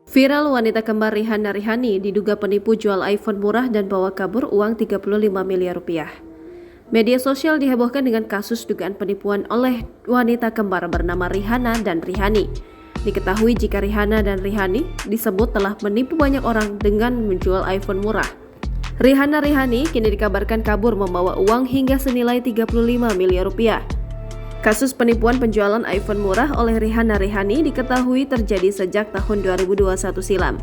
Viral wanita kembar Rihanna Rihani diduga penipu jual iPhone murah dan bawa kabur uang 35 miliar rupiah. Media sosial dihebohkan dengan kasus dugaan penipuan oleh wanita kembar bernama Rihanna dan Rihani. Diketahui jika Rihanna dan Rihani disebut telah menipu banyak orang dengan menjual iPhone murah. Rihanna Rihani kini dikabarkan kabur membawa uang hingga senilai 35 miliar rupiah. Kasus penipuan penjualan iPhone murah oleh Rihanna Rihani diketahui terjadi sejak tahun 2021 silam.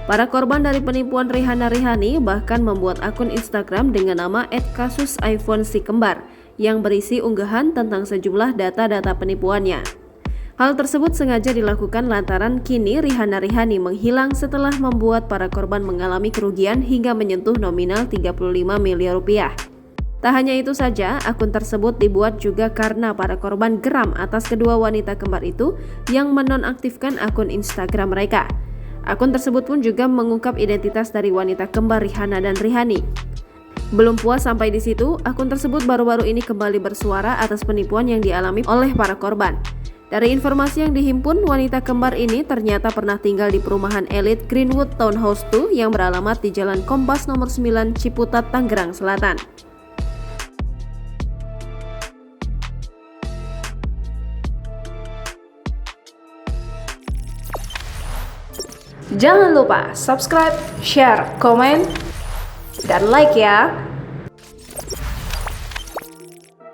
Para korban dari penipuan Rihanna Rihani bahkan membuat akun Instagram dengan nama @kasus_iPhone_si_kembar yang berisi unggahan tentang sejumlah data-data penipuannya. Hal tersebut sengaja dilakukan lantaran kini Rihanna Rihani menghilang setelah membuat para korban mengalami kerugian hingga menyentuh nominal 35 miliar rupiah. Tak hanya itu saja, akun tersebut dibuat juga karena para korban geram atas kedua wanita kembar itu yang menonaktifkan akun Instagram mereka. Akun tersebut pun juga mengungkap identitas dari wanita kembar Rihanna dan Rihani. Belum puas sampai di situ, akun tersebut baru-baru ini kembali bersuara atas penipuan yang dialami oleh para korban. Dari informasi yang dihimpun, wanita kembar ini ternyata pernah tinggal di perumahan elit Greenwood Townhouse 2 yang beralamat di Jalan Kompas nomor 9 Ciputat, Tangerang Selatan. Jangan lupa subscribe, share, komen, dan like ya.